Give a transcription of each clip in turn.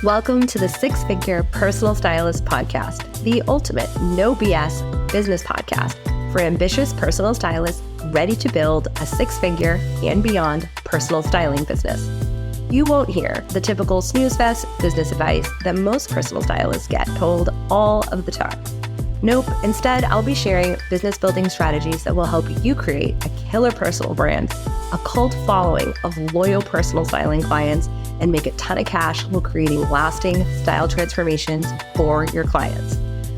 Welcome to the Six Figure Personal Stylist Podcast, the ultimate no BS business podcast for ambitious personal stylists ready to build a six-figure and beyond personal styling business. You won't hear the typical snooze fest business advice that most personal stylists get told all of the time. Nope, instead, I'll be sharing business building strategies that will help you create a killer personal brand, a cult following of loyal personal styling clients, and make a ton of cash while creating lasting style transformations for your clients.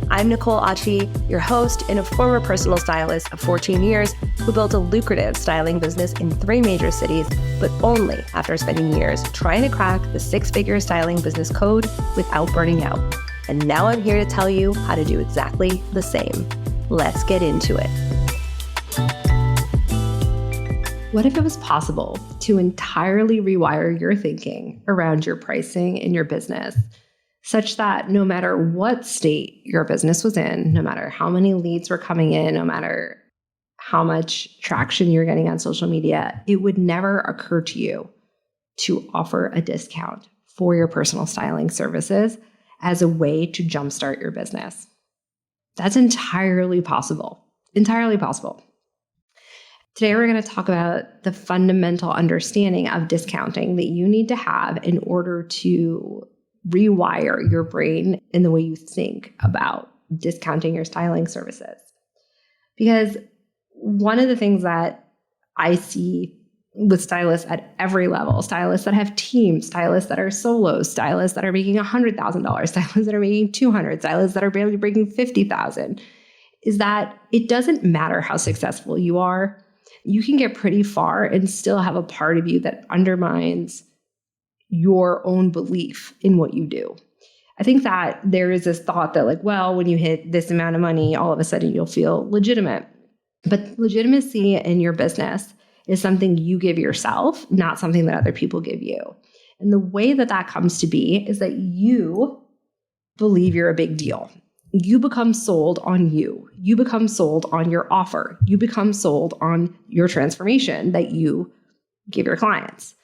I'm Nicole Achi, your host and a former personal stylist of 14 years who built a lucrative styling business in 3 major cities, but only after spending years trying to crack the six-figure styling business code without burning out. And now I'm here to tell you how to do exactly the same. Let's get into it. What if it was possible to entirely rewire your thinking around your pricing in your business, such that no matter what state your business was in, no matter how many leads were coming in, no matter how much traction you're getting on social media, it would never occur to you to offer a discount for your personal styling services as a way to jumpstart your business? That's entirely possible. Entirely possible. Today, we're going to talk about the fundamental understanding of discounting that you need to have in order to rewire your brain in the way you think about discounting your styling services. Because one of the things that I see with stylists at every level, stylists that have teams, stylists that are solos, stylists that are making $100,000, stylists that are making $200,000, stylists that are barely breaking $50,000, is that it doesn't matter how successful you are. You can get pretty far and still have a part of you that undermines your own belief in what you do. I think that there is this thought that when you hit this amount of money, all of a sudden you'll feel legitimate. But legitimacy in your business is something you give yourself, not something that other people give you. And the way that that comes to be is that you believe you're a big deal. You become sold on you. You become sold on your offer. You become sold on your transformation that you give your clients.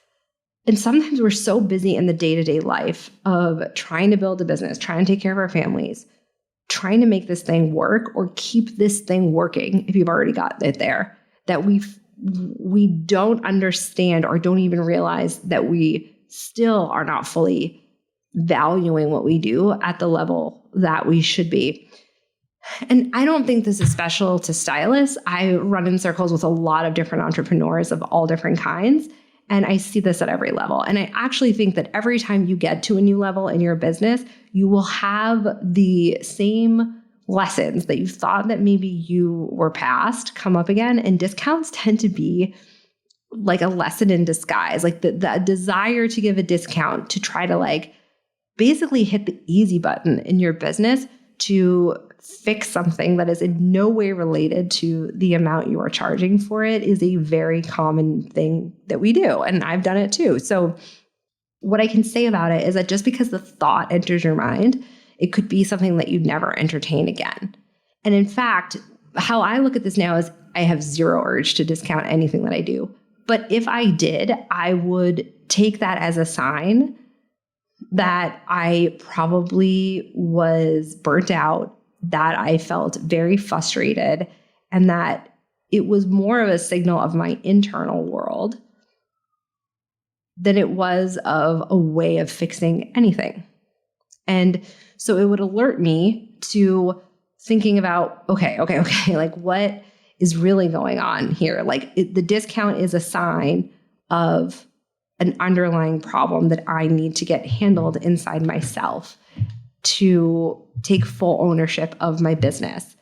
And sometimes we're so busy in the day-to-day life of trying to build a business, trying to take care of our families, trying to make this thing work or keep this thing working if you've already got it there, that we don't understand or don't even realize that we still are not fully valuing what we do at the level that we should be. And I don't think this is special to stylists. I run in circles with a lot of different entrepreneurs of all different kinds, and I see this at every level. And I actually think that every time you get to a new level in your business, you will have the same lessons that you thought that maybe you were past come up again. And discounts tend to be like a lesson in disguise, like the desire to give a discount to try to basically hit the easy button in your business to fix something that is in no way related to the amount you are charging for it is a very common thing that we do. And I've done it too. So what I can say about it is that just because the thought enters your mind, it could be something that you'd never entertain again. And in fact, how I look at this now is I have zero urge to discount anything that I do. But if I did, I would take that as a sign that I probably was burnt out, that I felt very frustrated, and that it was more of a signal of my internal world than it was of a way of fixing anything. And so it would alert me to thinking about, okay, what is really going on here? The discount is a sign of an underlying problem that I need to get handled inside myself to take full ownership of my business.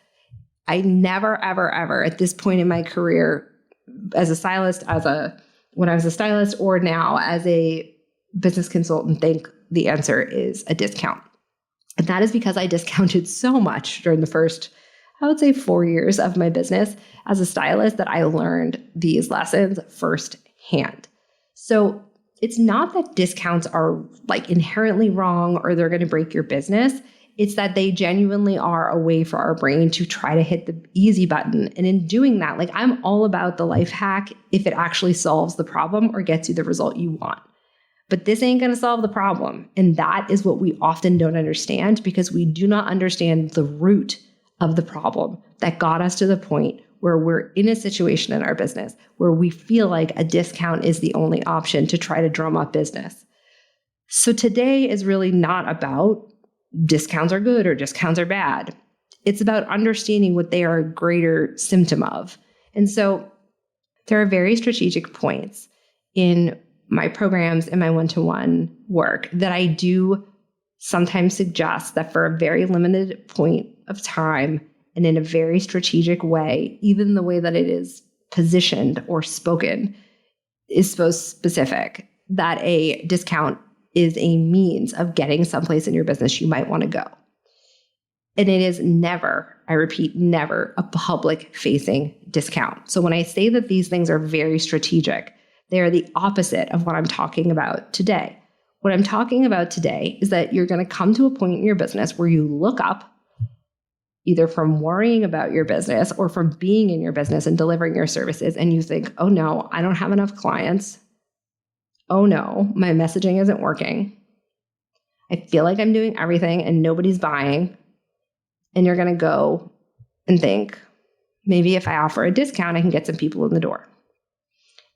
I never, ever, ever at this point in my career as a stylist, when I was a stylist or now as a business consultant, think the answer is a discount. And that is because I discounted so much during the first, I would say 4 years of my business as a stylist that I learned these lessons firsthand. So it's not that discounts are inherently wrong or they're going to break your business. It's that they genuinely are a way for our brain to try to hit the easy button. And in doing that, I'm all about the life hack if it actually solves the problem or gets you the result you want. But this ain't going to solve the problem. And that is what we often don't understand because we do not understand the root of the problem that got us to the point where we're in a situation in our business where we feel like a discount is the only option to try to drum up business. So today is really not about discounts are good or discounts are bad. It's about understanding what they are a greater symptom of. And so there are very strategic points in my programs and my one-to-one work that I do sometimes suggest that for a very limited point of time and in a very strategic way, even the way that it is positioned or spoken is so specific that a discount is a means of getting someplace in your business you might want to go. And it is never, I repeat, never a public-facing discount. So when I say that these things are very strategic, they are the opposite of what I'm talking about today. What I'm talking about today is that you're going to come to a point in your business where you look up, either from worrying about your business or from being in your business and delivering your services, and you think, oh no, I don't have enough clients. Oh no, my messaging isn't working. I feel like I'm doing everything and nobody's buying. And you're going to go and think, maybe if I offer a discount, I can get some people in the door.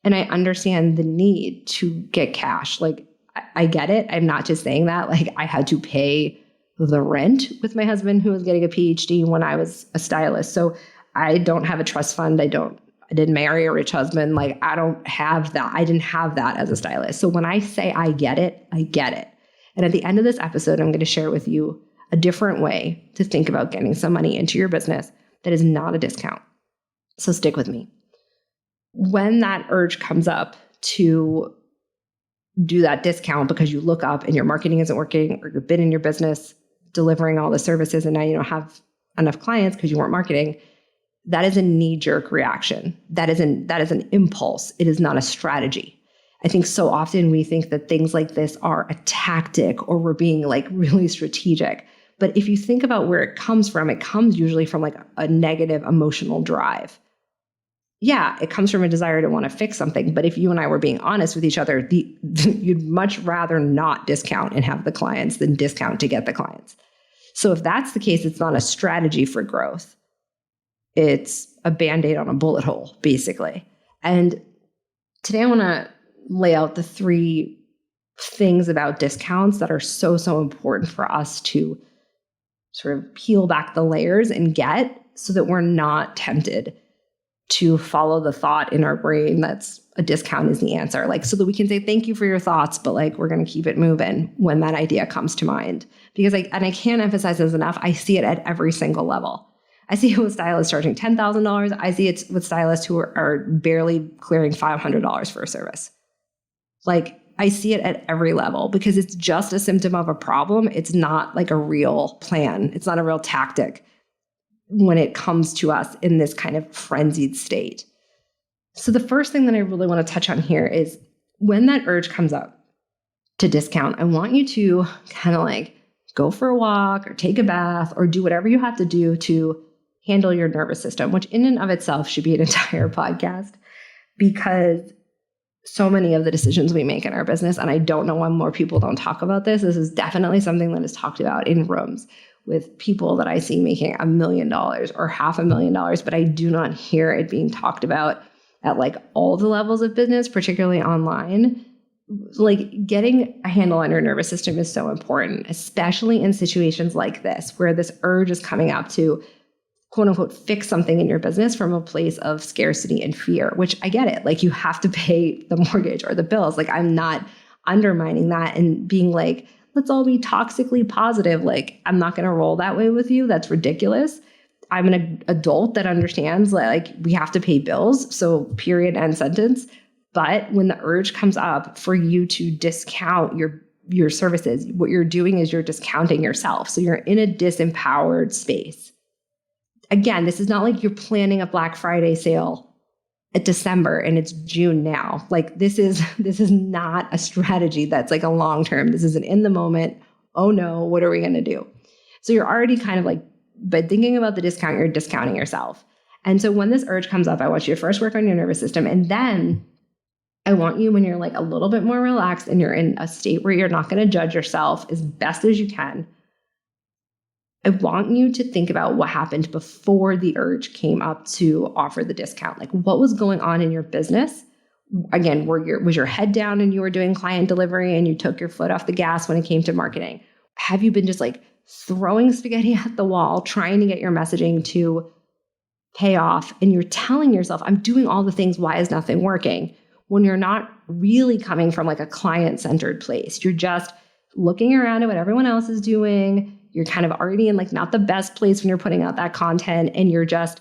And I understand the need to get cash. Like, I get it. I'm not just saying that. Like, I had to pay the rent with my husband who was getting a PhD when I was a stylist. So I don't have a trust fund. I didn't marry a rich husband. Like, I don't have that. I didn't have that as a stylist. So when I say I get it, I get it. And at the end of this episode, I'm going to share with you a different way to think about getting some money into your business that is not a discount. So stick with me. When that urge comes up to do that discount because you look up and your marketing isn't working or you've been in your business delivering all the services and now you don't have enough clients because you weren't marketing, that is a knee-jerk reaction. That is an impulse. It is not a strategy. I think so often we think that things like this are a tactic or we're being like really strategic. But if you think about where it comes usually from like a negative emotional drive. Yeah, it comes from a desire to want to fix something. But if you and I were being honest with each other, you'd much rather not discount and have the clients than discount to get the clients. So if that's the case, it's not a strategy for growth. It's a Band-Aid on a bullet hole, basically. And today I want to lay out the 3 things about discounts that are so, so important for us to sort of peel back the layers and get so that we're not tempted to follow the thought in our brain that's a discount is the answer. Like, so that we can say, thank you for your thoughts, but like, we're going to keep it moving when that idea comes to mind. Because I can't emphasize this enough. I see it at every single level. I see it with stylists charging $10,000. I see it with stylists who are barely clearing $500 for a service. Like, I see it at every level because it's just a symptom of a problem. It's not like a real plan. It's not a real tactic when it comes to us in this kind of frenzied state. So the first thing that I really want to touch on here is when that urge comes up to discount, I want you to kind of like go for a walk or take a bath or do whatever you have to do to handle your nervous system, which in and of itself should be an entire podcast because so many of the decisions we make in our business, and I don't know why more people don't talk about this. This is definitely something that is talked about in rooms with people that I see making $1 million or $500,000, but I do not hear it being talked about at like all the levels of business, particularly online. Like getting a handle on your nervous system is so important, especially in situations like this, where this urge is coming up to quote unquote, fix something in your business from a place of scarcity and fear, which I get it. Like you have to pay the mortgage or the bills. Like I'm not undermining that and being like, let's all be toxically positive. Like I'm not going to roll that way with you. That's ridiculous. I'm an adult that understands like we have to pay bills. So period, end sentence. But when the urge comes up for you to discount your services, what you're doing is you're discounting yourself. So you're in a disempowered space. Again, this is not like you're planning a Black Friday sale at December and it's June now. Like this is not a strategy that's like a long term. This is an in the moment. Oh no, what are we going to do? So you're already kind of like, by thinking about the discount, you're discounting yourself. And so when this urge comes up, I want you to first work on your nervous system and then I want you, when you're like a little bit more relaxed and you're in a state where you're not going to judge yourself as best as you can, I want you to think about what happened before the urge came up to offer the discount. Like, what was going on in your business? Again, was your head down and you were doing client delivery and you took your foot off the gas when it came to marketing? Have you been just like throwing spaghetti at the wall, trying to get your messaging to pay off? And you're telling yourself, I'm doing all the things. Why is nothing working? When you're not really coming from like a client-centered place. You're just looking around at what everyone else is doing. You're kind of already in like not the best place when you're putting out that content, and you're just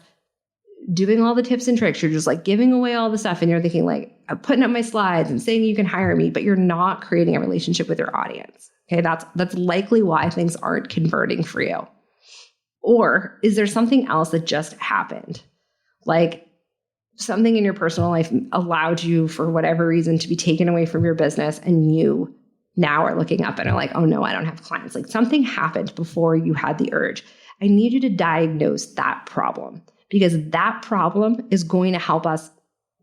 doing all the tips and tricks. You're just like giving away all the stuff, and you're thinking like, I'm putting up my slides and saying you can hire me, but you're not creating a relationship with your audience. Okay, that's likely why things aren't converting for you. Or is there something else that just happened? Like something in your personal life allowed you, for whatever reason, to be taken away from your business, and you now are looking up and are like, oh no, I don't have clients. Like something happened before you had the urge. I need you to diagnose that problem, because that problem is going to help us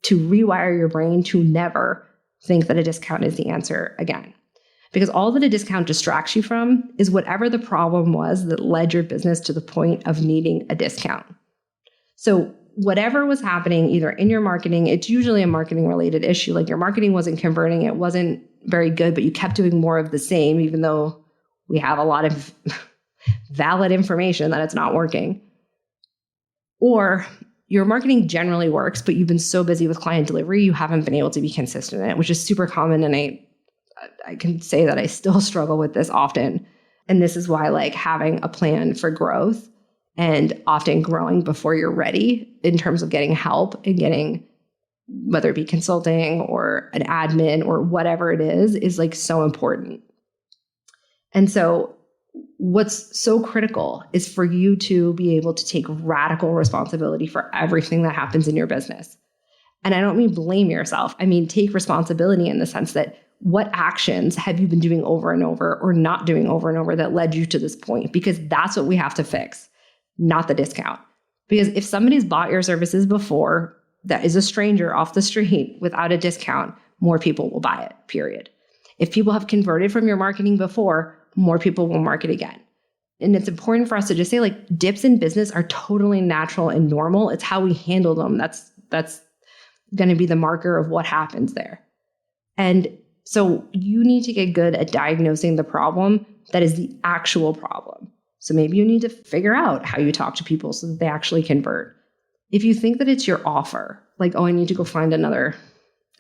to rewire your brain to never think that a discount is the answer again. Because all that a discount distracts you from is whatever the problem was that led your business to the point of needing a discount. So whatever was happening either in your marketing, it's usually a marketing related issue. Like your marketing wasn't converting, it wasn't very good, but you kept doing more of the same, even though we have a lot of valid information that it's not working. Or your marketing generally works, but you've been so busy with client delivery, you haven't been able to be consistent in it, which is super common. And I can say that I still struggle with this often. And this is why like having a plan for growth and often growing before you're ready in terms of getting help and getting, whether it be consulting or an admin or whatever it is like so important. And so what's so critical is for you to be able to take radical responsibility for everything that happens in your business. And I don't mean blame yourself. I mean, take responsibility in the sense that what actions have you been doing over and over or not doing over and over that led you to this point? Because that's what we have to fix, not the discount. Because if somebody's bought your services before that is a stranger off the street without a discount, more people will buy it, period. If people have converted from your marketing before, more people will market again. And it's important for us to just say like dips in business are totally natural and normal. It's how we handle them. That's going to be the marker of what happens there. And so you need to get good at diagnosing the problem that is the actual problem. So maybe you need to figure out how you talk to people so that they actually convert. If you think that it's your offer, like, oh, I need to go find another.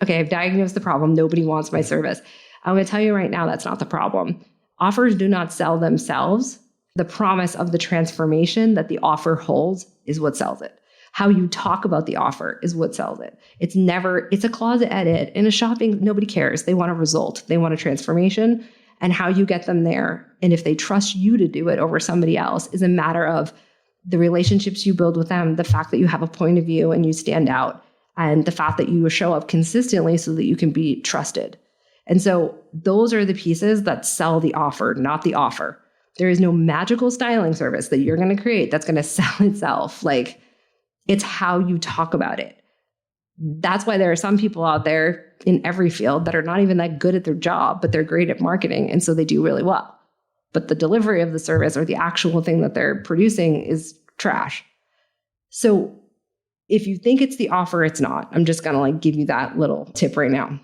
Okay, I've diagnosed the problem. Nobody wants my service. I'm going to tell you right now, that's not the problem. Offers do not sell themselves. The promise of the transformation that the offer holds is what sells it. How you talk about the offer is what sells it. It's a closet edit. In a shopping, nobody cares. They want a result. They want a transformation. And how you get them there, and if they trust you to do it over somebody else, is a matter of the relationships you build with them, the fact that you have a point of view and you stand out, and the fact that you show up consistently so that you can be trusted. And so those are the pieces that sell the offer, not the offer. There is no magical styling service that you're going to create that's going to sell itself. Like, it's how you talk about it. That's why there are some people out there in every field that are not even that good at their job, but they're great at marketing. And so they do really well. But the delivery of the service or the actual thing that they're producing is trash. So if you think it's the offer, it's not. I'm just going to like give you that little tip right now.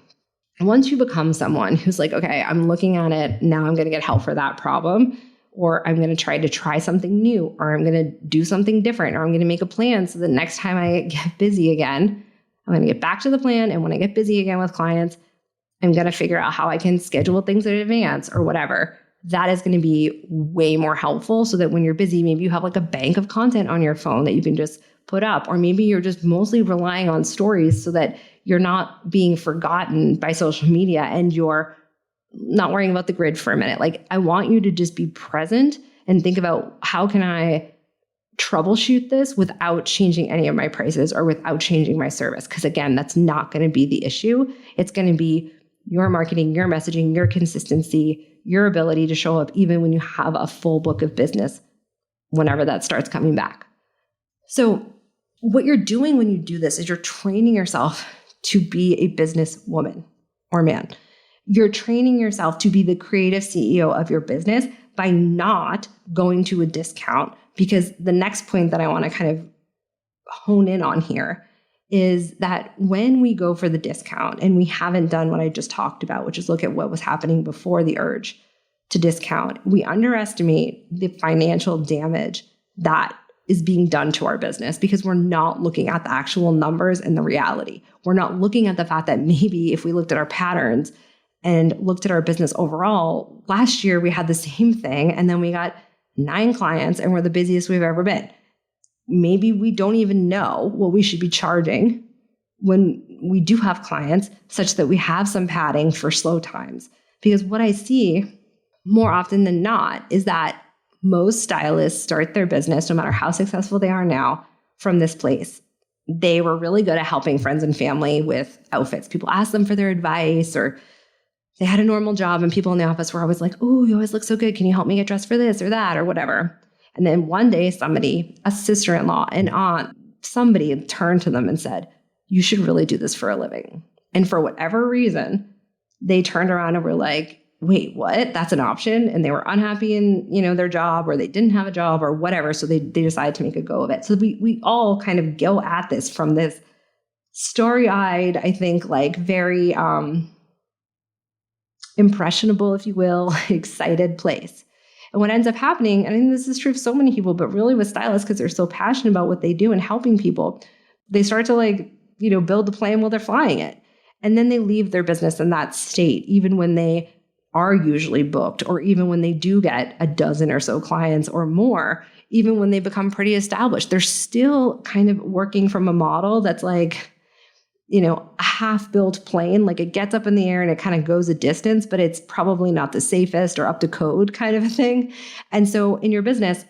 And once you become someone who's like, okay, I'm looking at it, now I'm going to get help for that problem, or I'm going to try something new, or I'm going to do something different, or I'm going to make a plan so that next time I get busy again, I'm going to get back to the plan. And when I get busy again with clients, I'm going to figure out how I can schedule things in advance or whatever. That is going to be way more helpful so that when you're busy, maybe you have like a bank of content on your phone that you can just put up, or maybe you're just mostly relying on stories so that you're not being forgotten by social media and you're not worrying about the grid for a minute. Like, I want you to just be present and think about, how can I troubleshoot this without changing any of my prices or without changing my service? Because again, that's not going to be the issue. It's going to be your marketing, your messaging, your consistency, your ability to show up even when you have a full book of business, whenever that starts coming back. So what you're doing when you do this is you're training yourself to be a businesswoman or man. You're training yourself to be the creative CEO of your business by not going to a discount. Because the next point that I want to kind of hone in on here is that when we go for the discount and we haven't done what I just talked about, which is look at what was happening before the urge to discount, we underestimate the financial damage that is being done to our business because we're not looking at the actual numbers and the reality. We're not looking at the fact that maybe if we looked at our patterns and looked at our business overall, last year we had the same thing and then we got 9 clients and we're the busiest we've ever been. Maybe we don't even know what we should be charging when we do have clients such that we have some padding for slow times. Because what I see more often than not is that most stylists start their business, no matter how successful they are now, from this place. They were really good at helping friends and family with outfits. People asked them for their advice, or they had a normal job and people in the office were always like, "Oh, you always look so good. Can you help me get dressed for this or that or whatever?" And then one day somebody, a sister-in-law, an aunt, somebody turned to them and said, "You should really do this for a living." And for whatever reason, they turned around and were like, "Wait, what? That's an option?" And they were unhappy in, their job, or they didn't have a job or whatever. So they decided to make a go of it. So we all kind of go at this from this starry-eyed, I think, like very impressionable, if you will, excited place. And what ends up happening, and I think this is true of so many people, but really with stylists, because they're so passionate about what they do and helping people, they start to build the plane while they're flying it. And then they leave their business in that state, even when they are usually booked, or even when they do get a dozen or so clients or more, even when they become pretty established, they're still kind of working from a model that's like, a half-built plane. Like it gets up in the air and it kind of goes a distance, but it's probably not the safest or up to code kind of a thing. And so in your business,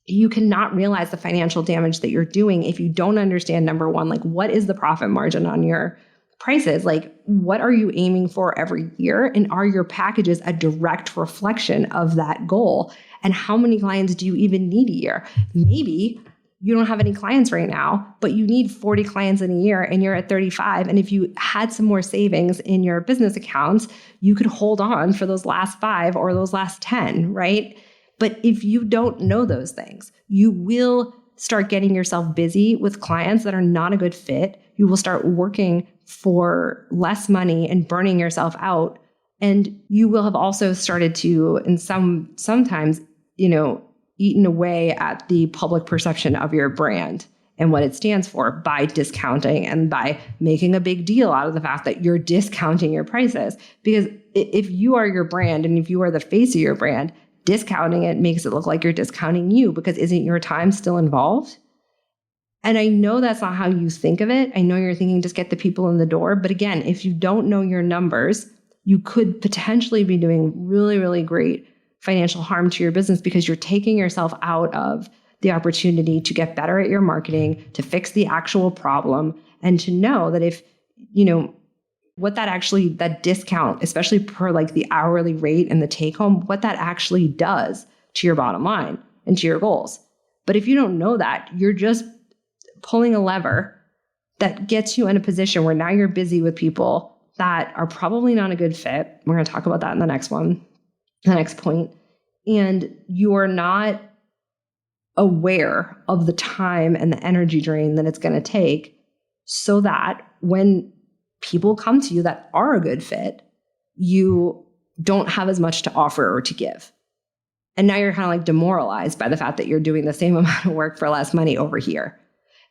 you cannot realize the financial damage that you're doing if you don't understand, number one, like what is the profit margin on your prices? Like what are you aiming for every year? And are your packages a direct reflection of that goal? And how many clients do you even need a year? Maybe you don't have any clients right now, but you need 40 clients in a year and you're at 35. And if you had some more savings in your business accounts, you could hold on for those last 5 or those last 10, right? But if you don't know those things, you will start getting yourself busy with clients that are not a good fit. You will start working for less money and burning yourself out. And you will have also started to, in sometimes, eaten away at the public perception of your brand and what it stands for by discounting and by making a big deal out of the fact that you're discounting your prices. Because if you are your brand and if you are the face of your brand, discounting it makes it look like you're discounting you, because isn't your time still involved? And I know that's not how you think of it. I know you're thinking just get the people in the door. But again, if you don't know your numbers, you could potentially be doing really, really great financial harm to your business because you're taking yourself out of the opportunity to get better at your marketing, to fix the actual problem, and to know that if, what that discount, especially per like the hourly rate and the take home, what that actually does to your bottom line and to your goals. But if you don't know that, you're just pulling a lever that gets you in a position where now you're busy with people that are probably not a good fit. We're going to talk about that in the next point. And you are not aware of the time and the energy drain that it's going to take, so that when people come to you that are a good fit, you don't have as much to offer or to give. And now you're kind of like demoralized by the fact that you're doing the same amount of work for less money over here.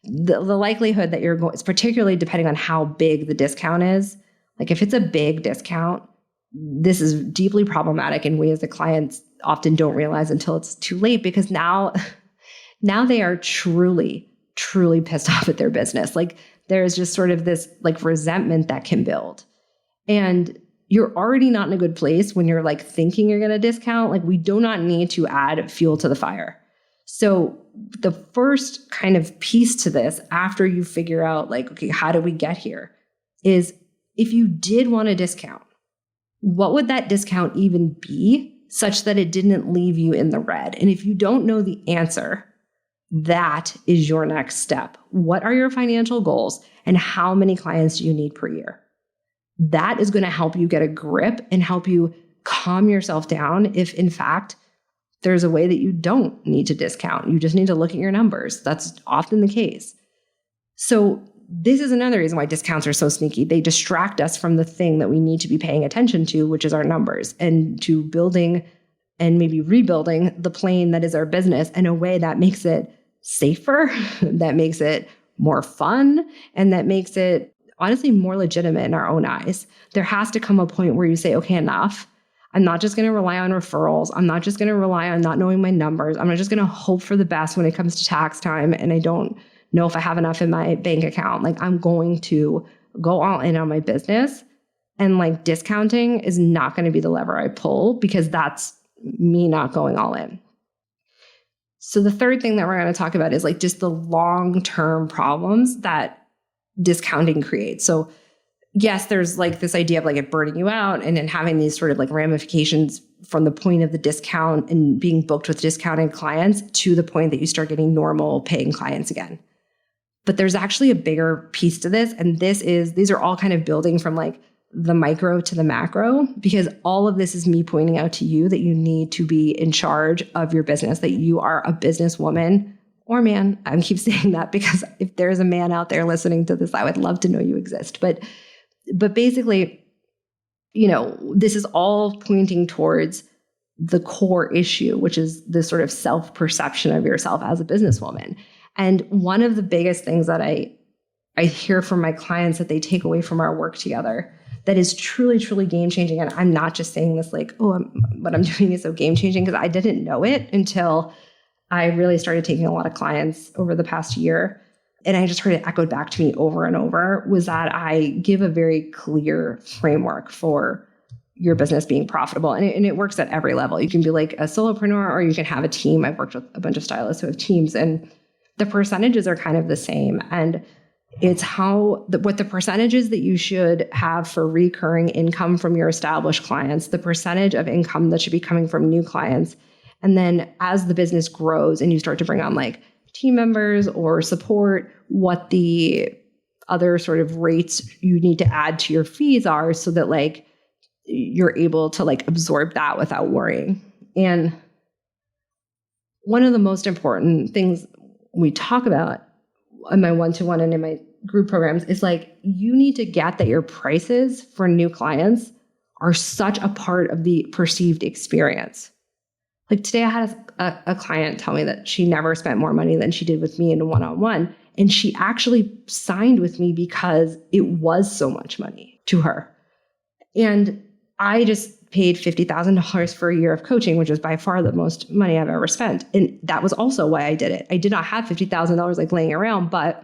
The likelihood that you're going, it's particularly depending on how big the discount is. Like if it's a big discount, this is deeply problematic in ways that clients often don't realize until it's too late, because now they are truly, truly pissed off at their business. Like there's just sort of this like resentment that can build. And you're already not in a good place when you're like thinking you're going to discount. Like we do not need to add fuel to the fire. So the first kind of piece to this, after you figure out like, okay, how do we get here, is if you did want to discount, what would that discount even be such that it didn't leave you in the red? And if you don't know the answer, that is your next step. What are your financial goals and how many clients do you need per year? That is going to help you get a grip and help you calm yourself down if, in fact, there's a way that you don't need to discount. You just need to look at your numbers. That's often the case. So this is another reason why discounts are so sneaky. They distract us from the thing that we need to be paying attention to, which is our numbers, and to building and maybe rebuilding the plane that is our business in a way that makes it safer, that makes it more fun, and that makes it honestly more legitimate in our own eyes. There has to come a point where you say, okay, enough. I'm not just going to rely on referrals. I'm not just going to rely on not knowing my numbers. I'm not just going to hope for the best when it comes to tax time and I don't know if I have enough in my bank account. Like, I'm going to go all in on my business, and like discounting is not going to be the lever I pull, because that's me not going all in. So the third thing that we're going to talk about is like just the long-term problems that discounting creates. So yes, there's like this idea of like it burning you out and then having these sort of like ramifications from the point of the discount and being booked with discounted clients to the point that you start getting normal paying clients again. But there's actually a bigger piece to this. And these are all kind of building from like the micro to the macro, because all of this is me pointing out to you that you need to be in charge of your business, that you are a businesswoman or man. I keep saying that because if there's a man out there listening to this, I would love to know you exist. But basically, this is all pointing towards the core issue, which is the sort of self-perception of yourself as a businesswoman. And one of the biggest things that I hear from my clients that they take away from our work together that is truly, truly game-changing, and I'm not just saying this like, what I'm doing is so game-changing, because I didn't know it until I really started taking a lot of clients over the past year. And I just heard it echoed back to me over and over, was that I give a very clear framework for your business being profitable. And it works at every level. You can be like a solopreneur, or you can have a team. I've worked with a bunch of stylists who have teams, and the percentages are kind of the same. And it's what the percentages that you should have for recurring income from your established clients, the percentage of income that should be coming from new clients. And then as the business grows and you start to bring on like team members or support, what the other sort of rates you need to add to your fees are, so that like you're able to like absorb that without worrying. And one of the most important things we talk about in my one-to-one and in my group programs is like, you need to get that your prices for new clients are such a part of the perceived experience. Like today I had a client tell me that she never spent more money than she did with me in a one-on-one. And she actually signed with me because it was so much money to her. And I just paid $50,000 for a year of coaching, which was by far the most money I've ever spent. And that was also why I did it. I did not have $50,000 like laying around, but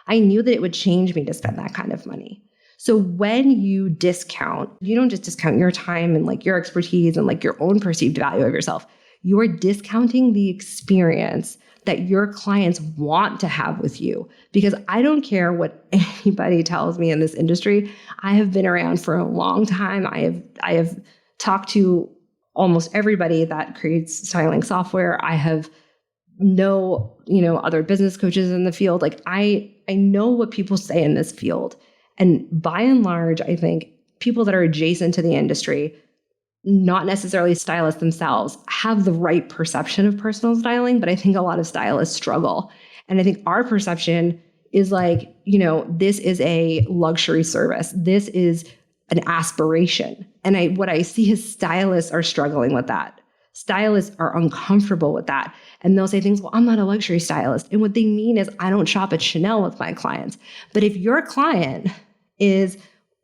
I knew that it would change me to spend that kind of money. So when you discount, you don't just discount your time and like your expertise and like your own perceived value of yourself. You are discounting the experience that your clients want to have with you. Because I don't care what anybody tells me in this industry. I have been around for a long time. I have talked to almost everybody that creates styling software. I have other business coaches in the field. Like I know what people say in this field. And by and large, I think people that are adjacent to the industry, not necessarily stylists themselves, have the right perception of personal styling, but I think a lot of stylists struggle. And I think our perception is like, this is a luxury service. This is an aspiration. And what I see is stylists are struggling with that. Stylists are uncomfortable with that. And they'll say things, well, I'm not a luxury stylist. And what they mean is I don't shop at Chanel with my clients. But if your client is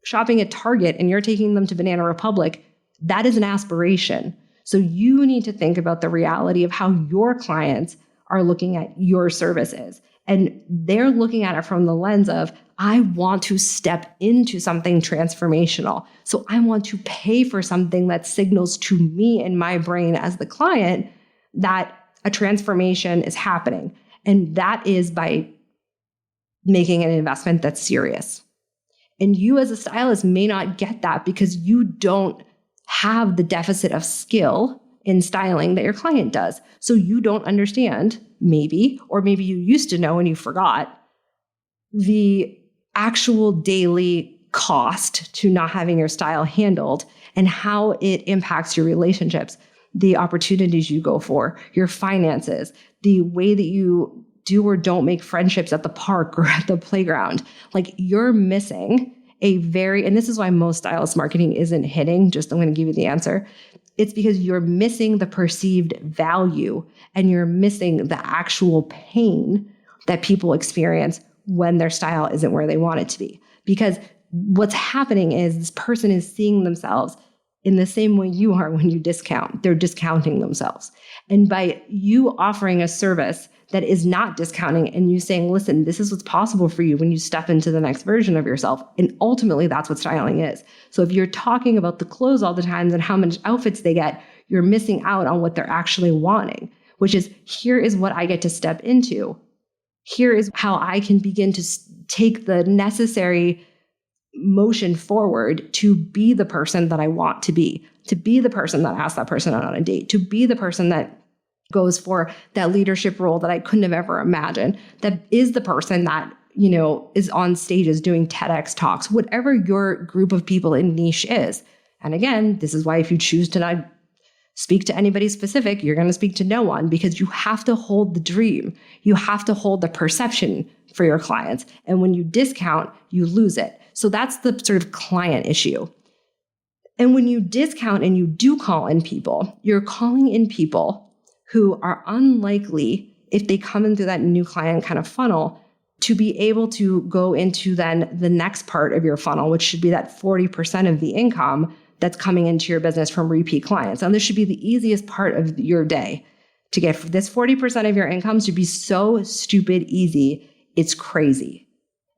shopping at Target and you're taking them to Banana Republic, that is an aspiration. So you need to think about the reality of how your clients are looking at your services. And they're looking at it from the lens of, I want to step into something transformational. So I want to pay for something that signals to me in my brain as the client that a transformation is happening. And that is by making an investment that's serious. And you as a stylist may not get that because you don't have the deficit of skill in styling that your client does. So you don't understand, maybe, or maybe you used to know and you forgot, the actual daily cost to not having your style handled and how it impacts your relationships, the opportunities you go for, your finances, the way that you do or don't make friendships at the park or at the playground. Like, you're missing and this is why most stylist marketing isn't hitting, I'm going to give you the answer. It's because you're missing the perceived value and you're missing the actual pain that people experience when their style isn't where they want it to be. Because what's happening is this person is seeing themselves in the same way you are when you discount. They're discounting themselves. And by you offering a service that is not discounting and you saying, listen, this is what's possible for you when you step into the next version of yourself. And ultimately, that's what styling is. So if you're talking about the clothes all the time and how many outfits they get, you're missing out on what they're actually wanting, which is, here is what I get to step into. Here is how I can begin to take the necessary motion forward to be the person that I want to be the person that asks that person out on a date, to be the person that goes for that leadership role that I couldn't have ever imagined, that is the person that, is on stages doing TEDx talks, whatever your group of people in niche is. And again, this is why if you choose to not speak to anybody specific, you're going to speak to no one, because you have to hold the dream. You have to hold the perception for your clients. And when you discount, you lose it. So that's the sort of client issue. And when you discount and you do call in people, you're calling in people who are unlikely, if they come in through that new client kind of funnel, to be able to go into then the next part of your funnel, which should be that 40% of the income that's coming into your business from repeat clients. And this should be the easiest part of your day. To get this 40% of your income should be so stupid easy, it's crazy.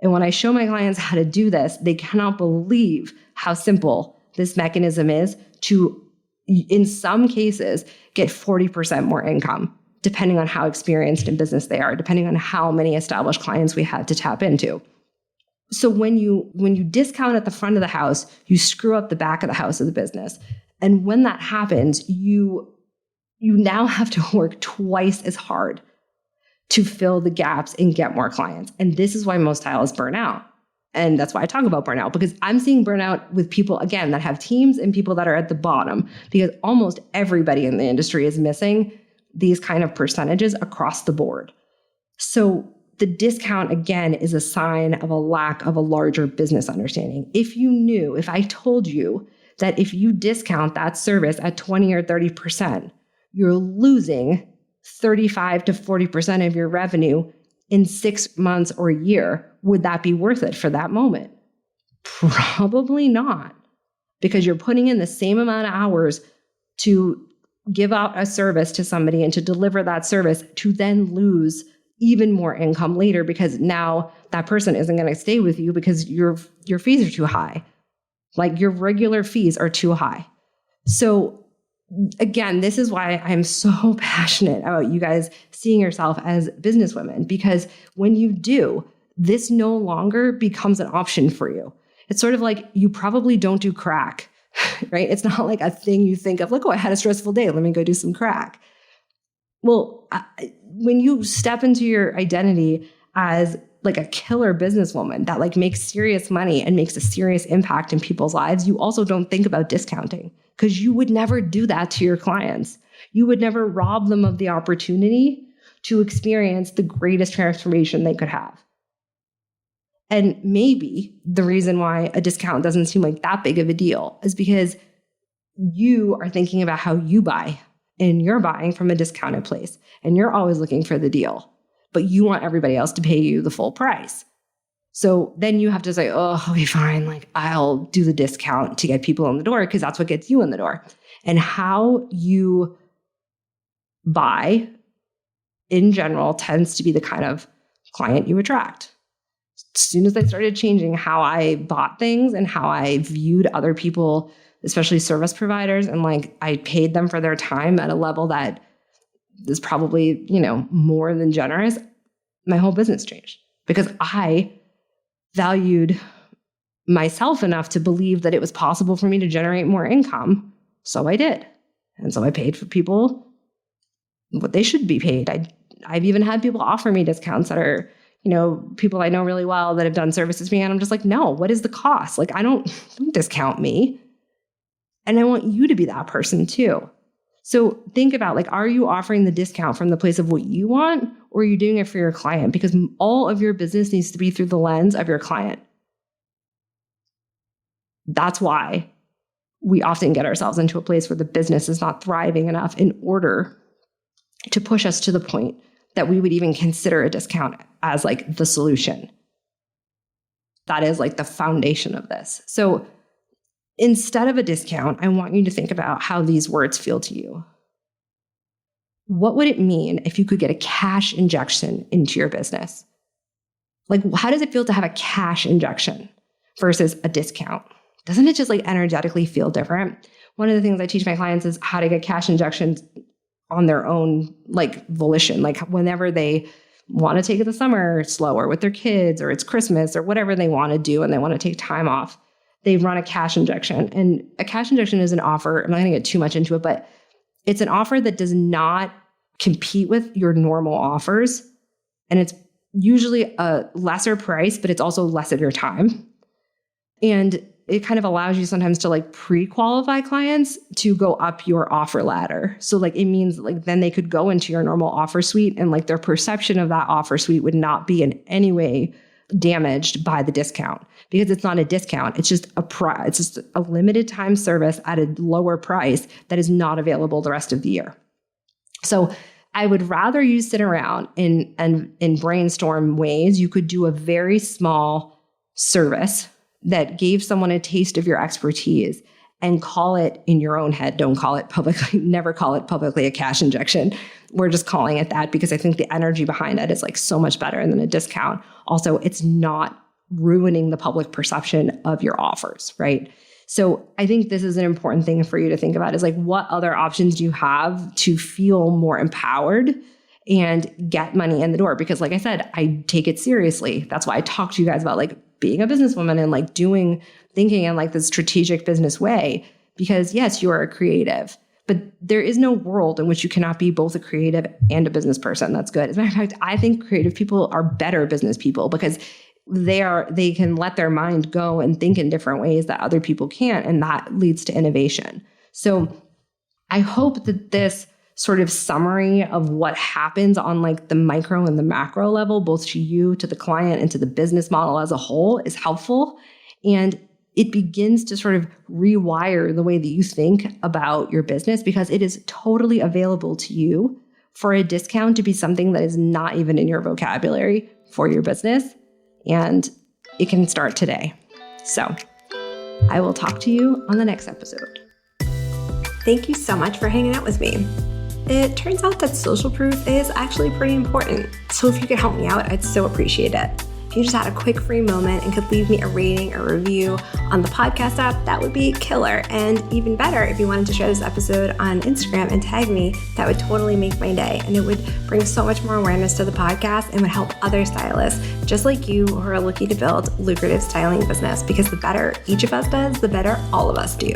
And when I show my clients how to do this, they cannot believe how simple this mechanism is to, in some cases, get 40% more income, depending on how experienced in business they are, depending on how many established clients we have to tap into. So when you discount at the front of the house, you screw up the back of the house of the business. And when that happens, you now have to work twice as hard to fill the gaps and get more clients. And this is why most stylists burn out. And that's why I talk about burnout, because I'm seeing burnout with people, again, that have teams and people that are at the bottom, because almost everybody in the industry is missing these kind of percentages across the board. So the discount, again, is a sign of a lack of a larger business understanding. If I told you that if you discount that service at 20 or 30%, you're losing 35 to 40% of your revenue in 6 months or a year, would that be worth it for that moment? Probably not, because you're putting in the same amount of hours to give out a service to somebody and to deliver that service, to then lose even more income later, because now that person isn't going to stay with you because your fees are too high. Like, your regular fees are too high. So again, this is why I'm so passionate about you guys seeing yourself as businesswomen, because when you do, this no longer becomes an option for you. It's sort of like you probably don't do crack, right? It's not like a thing you think of, like, oh, I had a stressful day, let me go do some crack. Well, when you step into your identity as like a killer businesswoman that like makes serious money and makes a serious impact in people's lives, you also don't think about discounting, because you would never do that to your clients. You would never rob them of the opportunity to experience the greatest transformation they could have. And maybe the reason why a discount doesn't seem like that big of a deal is because you are thinking about how you buy, and you're buying from a discounted place, and you're always looking for the deal, but you want everybody else to pay you the full price. So then you have to say, oh, okay, fine. Like, I'll do the discount to get people in the door, because that's what gets you in the door. And how you buy in general tends to be the kind of client you attract. As soon as I started changing how I bought things and how I viewed other people, especially service providers, and like I paid them for their time at a level that is probably, more than generous, my whole business changed, because I valued myself enough to believe that it was possible for me to generate more income. So I did. And so I paid for people what they should be paid. I've even had people offer me discounts that are, people I know really well that have done services for me. And I'm just like, no, what is the cost? Like, don't discount me. And I want you to be that person too. So think about, like, are you offering the discount from the place of what you want, or are you doing it for your client? Because all of your business needs to be through the lens of your client. That's why we often get ourselves into a place where the business is not thriving enough in order to push us to the point that we would even consider a discount as like the solution. That is like the foundation of this. So instead of a discount, I want you to think about how these words feel to you. What would it mean if you could get a cash injection into your business? Like, how does it feel to have a cash injection versus a discount? Doesn't it just like energetically feel different? One of the things I teach my clients is how to get cash injections on their own, like, volition, like whenever they want to take the summer slower with their kids, or it's Christmas, or whatever they want to do and they want to take time off. They run a cash injection. And a cash injection is an offer. I'm not going to get too much into it, but it's an offer that does not compete with your normal offers. And it's usually a lesser price, but it's also less of your time. And it kind of allows you sometimes to like pre-qualify clients to go up your offer ladder. So like, it means like then they could go into your normal offer suite, and like their perception of that offer suite would not be in any way damaged by the discount, because it's not a discount. It's just it's just a limited time service at a lower price that is not available the rest of the year. So I would rather you sit around and brainstorm ways you could do a very small service that gave someone a taste of your expertise, and call it in your own head. Don't call it publicly. Never call it publicly a cash injection. We're just calling it that because I think the energy behind it is like so much better than a discount. Also, it's not ruining the public perception of your offers, right? So I think this is an important thing for you to think about, is like, what other options do you have to feel more empowered and get money in the door? Because like I said, I take it seriously. That's why I talk to you guys about like being a businesswoman and like thinking in like the strategic business way. Because yes, you are a creative, but there is no world in which you cannot be both a creative and a business person. That's good. As a matter of fact, I think creative people are better business people because they can let their mind go and think in different ways that other people can't. And that leads to innovation. So I hope that this sort of summary of what happens on like the micro and the macro level, both to you, to the client, and to the business model as a whole, is helpful. And it begins to sort of rewire the way that you think about your business, because it is totally available to you for a discount to be something that is not even in your vocabulary for your business. And it can start today. So I will talk to you on the next episode. Thank you so much for hanging out with me. It turns out that social proof is actually pretty important. So if you could help me out, I'd so appreciate it. If you just had a quick free moment and could leave me a rating or review on the podcast app, that would be killer. And even better, if you wanted to share this episode on Instagram and tag me, that would totally make my day. And it would bring so much more awareness to the podcast and would help other stylists just like you who are looking to build lucrative styling business, because the better each of us does, the better all of us do.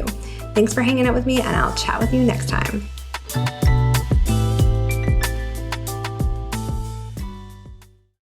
Thanks for hanging out with me, and I'll chat with you next time.